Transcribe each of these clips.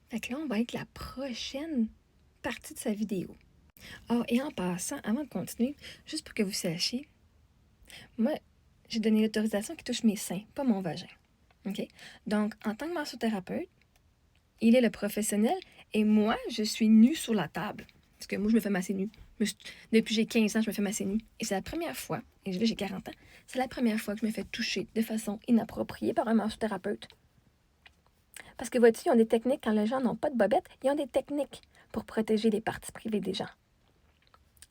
Fait que là, on va être la prochaine partie de sa vidéo. Ah, et en passant, avant de continuer, juste pour que vous sachiez, moi, j'ai donné l'autorisation qui touche mes seins, pas mon vagin. OK? Donc, en tant que massothérapeute, il est le professionnel et moi, je suis nue sur la table. Parce que moi, je me fais masser nue. Depuis que j'ai 15 ans, je me fais masser nue. Et c'est la première fois, et là, j'ai 40 ans, c'est la première fois que je me fais toucher de façon inappropriée par un massothérapeute. Parce que, vois-tu, ils ont des techniques, quand les gens n'ont pas de bobette, ils ont des techniques pour protéger les parties privées des gens.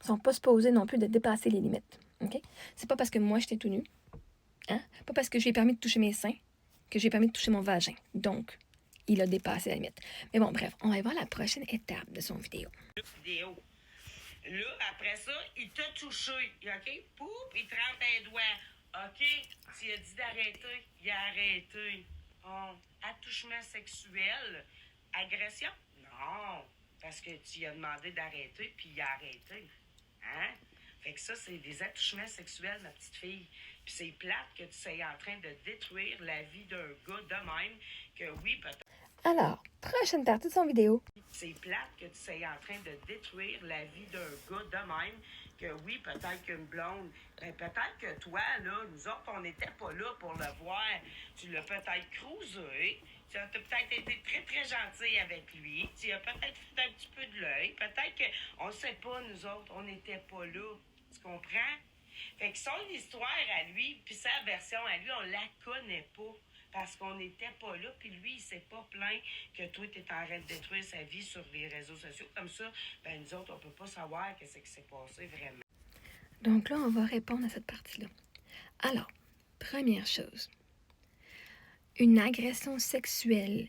Ils ne sont pas supposés non plus de dépasser les limites. OK? C'est pas parce que moi, j'étais tout nu, hein? Pas parce que j'ai permis de toucher mes seins, que j'ai permis de toucher mon vagin. Donc, il a dépassé la limite. Mais bon, bref, on va voir la prochaine étape de son vidéo. Là, après ça, il t'a touché, OK? Poup, il te rentre un doigt. OK? Tu as dit d'arrêter, il a arrêté. Attouchement sexuel, agression? Non, parce que tu lui as demandé d'arrêter, puis il a arrêté. Hein? Fait que ça, c'est des attouchements sexuels, ma petite fille. Puis c'est plate que tu sois en train de détruire la vie d'un gars de même, que oui, peut-être... Alors, prochaine partie de son vidéo. C'est plate que tu sois en train de détruire la vie d'un gars de même, que oui, peut-être qu'une blonde, ben peut-être que toi, là, nous autres, on n'était pas là pour le voir. Tu l'as peut-être cruisé, tu as peut-être été très, très gentil avec lui, tu as peut-être fait un petit peu de l'œil, peut-être qu'on ne sait pas, nous autres, on n'était pas là. Tu comprends? Fait que son histoire à lui, puis sa version à lui, on la connaît pas. Parce qu'on n'était pas là, puis lui, il s'est pas plaint que toi, tu es en train de détruire sa vie sur les réseaux sociaux. Comme ça, ben nous autres, on peut pas savoir qu'est-ce qui s'est passé vraiment. Donc là, on va répondre à cette partie-là. Alors, première chose. Une agression sexuelle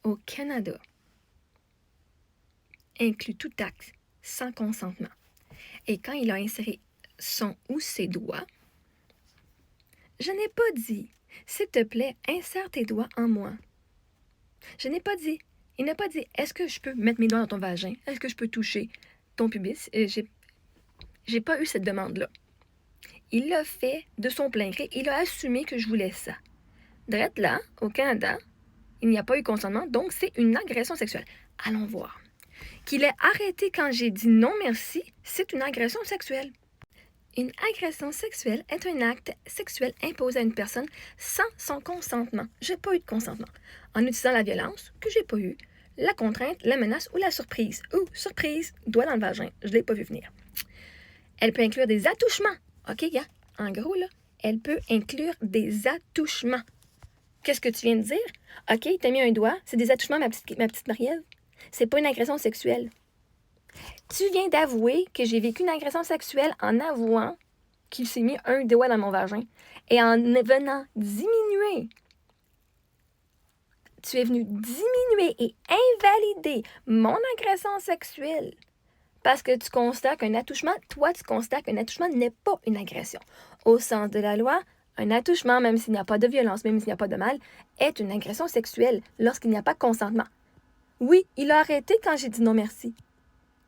au Canada inclut tout acte sans consentement. Et quand il a inséré son ou ses doigts, je n'ai pas dit « S'il te plaît, insère tes doigts en moi ». Je n'ai pas dit. Il n'a pas dit « Est-ce que je peux mettre mes doigts dans ton vagin? Est-ce que je peux toucher ton pubis? » J'ai pas eu cette demande-là. Il l'a fait de son plein gré. Il a assumé que je voulais ça. Drette là, au Canada, il n'y a pas eu consentement, donc c'est une agression sexuelle. Allons voir. Qu'il ait arrêté quand j'ai dit non merci, c'est une agression sexuelle. Une agression sexuelle est un acte sexuel imposé à une personne sans son consentement. J'ai pas eu de consentement. En utilisant la violence, que j'ai pas eu, la contrainte, la menace ou la surprise. Ou, surprise, doigt dans le vagin. Je l'ai pas vu venir. Elle peut inclure des attouchements. OK, gars? En gros, là, elle peut inclure des attouchements. Qu'est-ce que tu viens de dire? OK, t'as mis un doigt. C'est des attouchements, ma petite Marie-Ève. C'est pas une agression sexuelle. Tu viens d'avouer que j'ai vécu une agression sexuelle en avouant qu'il s'est mis un doigt dans mon vagin. Et en venant diminuer, tu es venu diminuer et invalider mon agression sexuelle parce que tu constates qu'un attouchement, toi, tu constates qu'un attouchement n'est pas une agression. Au sens de la loi, un attouchement, même s'il n'y a pas de violence, même s'il n'y a pas de mal, est une agression sexuelle lorsqu'il n'y a pas de consentement. Oui, il a arrêté quand j'ai dit non merci.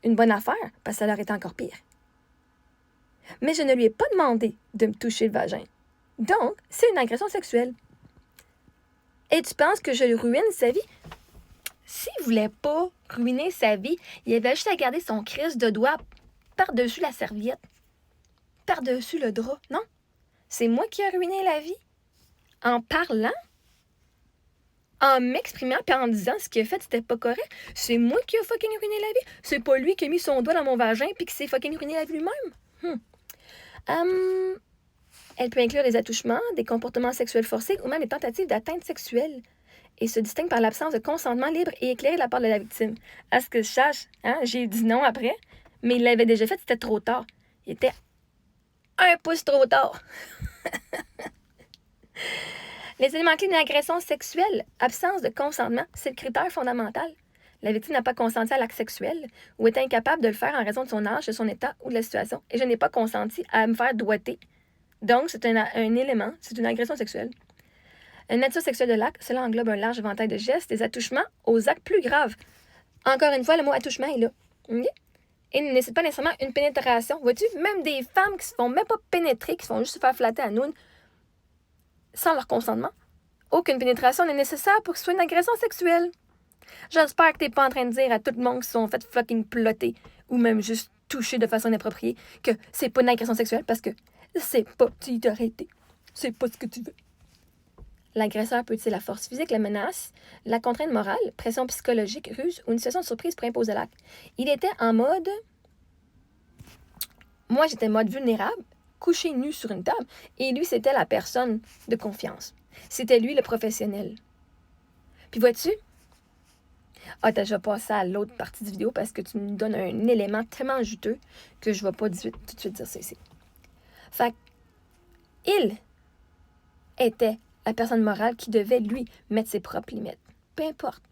Une bonne affaire, parce que ça aurait été encore pire. Mais je ne lui ai pas demandé de me toucher le vagin. Donc, c'est une agression sexuelle. Et tu penses que je ruine sa vie? S'il ne voulait pas ruiner sa vie, il avait juste à garder son crisse de doigt par-dessus la serviette, par-dessus le drap, non? C'est moi qui ai ruiné la vie. En parlant, en m'exprimant et en disant ce qu'il a fait, c'était pas correct. C'est moi qui ai fucking ruiné la vie. C'est pas lui qui a mis son doigt dans mon vagin puis qui s'est fucking ruiné la vie lui-même. Elle peut inclure des attouchements, des comportements sexuels forcés ou même des tentatives d'atteinte sexuelle et se distingue par l'absence de consentement libre et éclairé de la part de la victime. À ce que je sache, j'ai dit non après, mais il l'avait déjà fait, c'était trop tard. Il était un pouce trop tard. Les éléments clés d'une agression sexuelle, absence de consentement, c'est le critère fondamental. La victime n'a pas consenti à l'acte sexuel ou est incapable de le faire en raison de son âge, de son état ou de la situation. Et je n'ai pas consenti à me faire doigter. Donc, c'est un élément, c'est une agression sexuelle. Une nature sexuelle de l'acte, cela englobe un large éventail de gestes, des attouchements aux actes plus graves. Encore une fois, le mot attouchement est là. Okay? Et ne nécessite pas nécessairement une pénétration. Vois-tu, même des femmes qui se font même pas pénétrer, qui se font juste se faire flatter à nous, sans leur consentement, aucune pénétration n'est nécessaire pour que ce soit une agression sexuelle. J'espère que t'es pas en train de dire à tout le monde qui se sont fait fucking plotter ou même juste toucher de façon inappropriée que c'est pas une agression sexuelle parce que c'est pas tu t'as arrêté. C'est pas ce que tu veux. L'agresseur peut utiliser la force physique, la menace, la contrainte morale, pression psychologique, ruse ou une situation de surprise pour imposer l'acte. Il était en mode... Moi, j'étais en mode vulnérable, couché nu sur une table, et lui, c'était la personne de confiance. C'était lui, le professionnel. Puis vois-tu? Ah, t'as déjà passé à l'autre partie de vidéo parce que tu me donnes un élément tellement juteux que je ne vais pas tout de suite dire ça ici. Fait il était la personne morale qui devait, lui, mettre ses propres limites. Peu importe.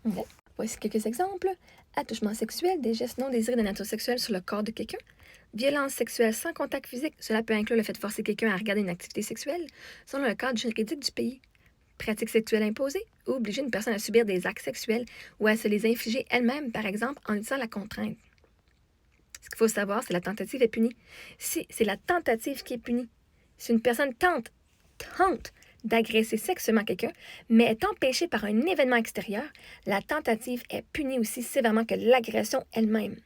Okay. Voici quelques exemples. Attouchement sexuel, des gestes non désirés de nature sexuelle sur le corps de quelqu'un. Violence sexuelle sans contact physique, cela peut inclure le fait de forcer quelqu'un à regarder une activité sexuelle, selon le cadre juridique du pays. Pratique sexuelle imposée, ou obliger une personne à subir des actes sexuels ou à se les infliger elle-même, par exemple, en utilisant la contrainte. Ce qu'il faut savoir, c'est que la tentative est punie. Si c'est la tentative qui est punie, si une personne tente d'agresser sexuellement quelqu'un, mais est empêchée par un événement extérieur, la tentative est punie aussi sévèrement que l'agression elle-même.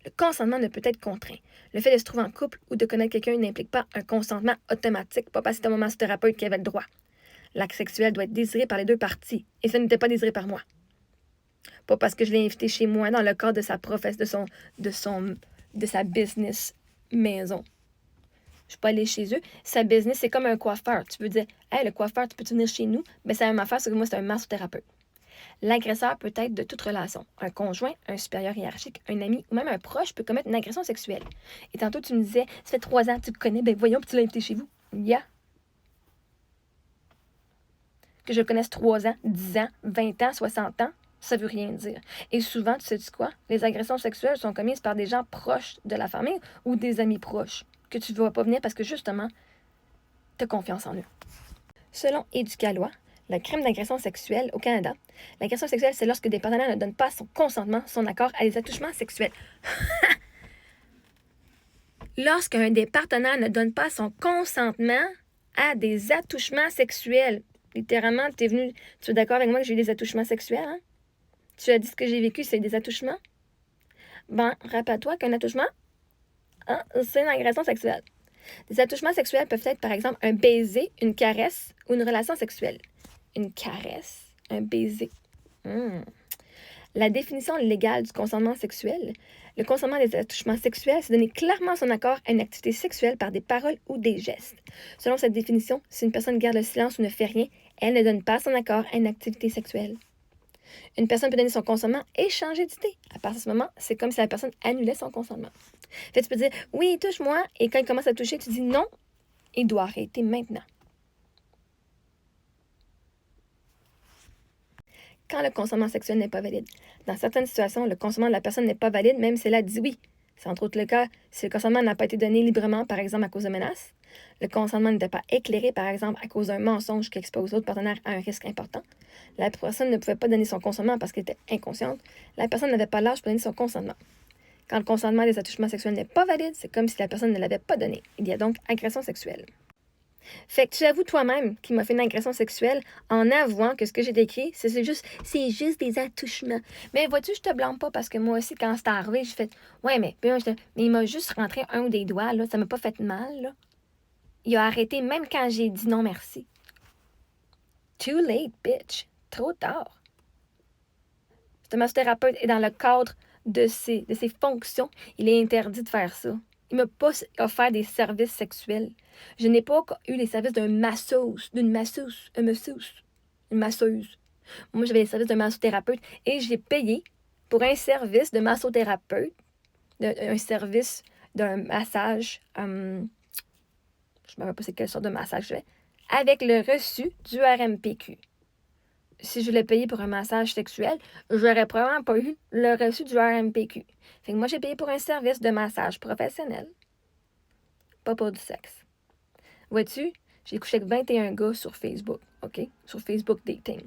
Le consentement ne peut être contraint. Le fait de se trouver en couple ou de connaître quelqu'un n'implique pas un consentement automatique, pas parce que c'est un massothérapeute qui avait le droit. L'acte sexuel doit être désiré par les deux parties, et ça n'était pas désiré par moi. Pas parce que je l'ai invité chez moi dans le cadre de sa profession, de sa business maison. Je suis pas allée chez eux. Sa business, c'est comme un coiffeur. Tu peux dire, hey, le coiffeur, tu peux venir chez nous? Ben, c'est la même affaire, c'est que moi, c'est un massothérapeute. L'agresseur peut être de toute relation. Un conjoint, un supérieur hiérarchique, un ami ou même un proche peut commettre une agression sexuelle. Et tantôt, tu me disais, ça fait 3 ans que tu le connais, ben voyons, puis tu l'as invité chez vous. Que je le connaisse 3 ans, 10 ans, 20 ans, 60 ans, ça veut rien dire. Et souvent, tu sais quoi? Les agressions sexuelles sont commises par des gens proches de la famille ou des amis proches que tu ne vas pas venir parce que justement, tu as confiance en eux. Selon Éducalois, le crime d'agression sexuelle au Canada, l'agression sexuelle, c'est lorsque des partenaires ne donnent pas son consentement, son accord à des attouchements sexuels. Lorsqu'un des partenaires ne donne pas son consentement à des attouchements sexuels. Littéralement, tu es d'accord avec moi que j'ai eu des attouchements sexuels, hein? Tu as dit ce que j'ai vécu, c'est des attouchements? Ben, rappelle-toi qu'un attouchement, c'est une agression sexuelle. Des attouchements sexuels peuvent être, par exemple, un baiser, une caresse ou une relation sexuelle. Une caresse, un baiser. La définition légale du consentement sexuel. Le consentement des attouchements sexuels, c'est donner clairement son accord à une activité sexuelle par des paroles ou des gestes. Selon cette définition, si une personne garde le silence ou ne fait rien, elle ne donne pas son accord à une activité sexuelle. Une personne peut donner son consentement et changer d'idée. À partir de ce moment, c'est comme si la personne annulait son consentement. Fait, tu peux dire « Oui, touche-moi » et quand il commence à toucher, tu dis « Non, il doit arrêter maintenant ». Quand le consentement sexuel n'est pas valide. Dans certaines situations, le consentement de la personne n'est pas valide, même si elle a dit oui. C'est entre autres le cas si le consentement n'a pas été donné librement, par exemple à cause de menaces. Le consentement n'était pas éclairé, par exemple, à cause d'un mensonge qui expose l'autre partenaire à un risque important. La personne ne pouvait pas donner son consentement parce qu'elle était inconsciente. La personne n'avait pas l'âge pour donner son consentement. Quand le consentement des attouchements sexuels n'est pas valide, c'est comme si la personne ne l'avait pas donné. Il y a donc agression sexuelle. Fait que tu avoues toi-même qu'il m'a fait une agression sexuelle en avouant que ce que j'ai décrit, c'est juste des attouchements. Mais vois-tu, je te blâme pas parce que moi aussi, quand c'est arrivé, j'ai fait « Ouais, mais il m'a juste rentré un ou des doigts, là, ça m'a pas fait mal, là. » Il a arrêté même quand j'ai dit non merci. Too late, bitch. Trop tard. Ce massothérapeute est dans le cadre de ses fonctions. Il est interdit de faire ça. Il ne m'a pas offert des services sexuels. Je n'ai pas eu les services d'une masseuse. Moi, j'avais les services d'un massothérapeute et j'ai payé pour un service de massothérapeute, un service d'un massage, je ne me rappelle pas c'est quelle sorte de massage je fais, avec le reçu du RMPQ. Si je voulais payer pour un massage sexuel, j'aurais probablement pas eu le reçu du RMPQ. Fait que moi, j'ai payé pour un service de massage professionnel, pas pour du sexe. Vois-tu, j'ai couché avec 21 gars sur Facebook, OK? Sur Facebook Dating.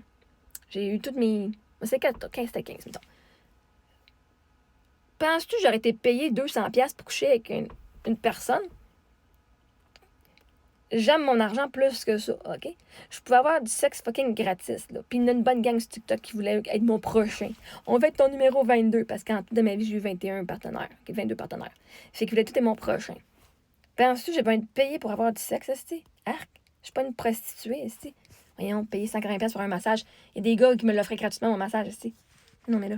J'ai eu toutes mes... C'est 15, c'était 15, mettons. Penses-tu que j'aurais été payé 200$ pour coucher avec une personne? j'aime mon argent plus que ça, OK? Je pouvais avoir du sexe fucking gratis, là. Puis il y a une bonne gang sur TikTok qui voulait être mon prochain. On va être ton numéro 22, parce qu'en tout de ma vie, j'ai eu 21 partenaires. OK, 22 partenaires. Fait qu'ils voulaient tout être mon prochain. Puis ensuite, j'ai besoin de payer pour avoir du sexe, esti. Arc. Je suis pas une prostituée, esti. Voyons, payer 140$ pour un massage. Il y a des gars qui me l'offraient gratuitement, mon massage, esti. Non, mais là.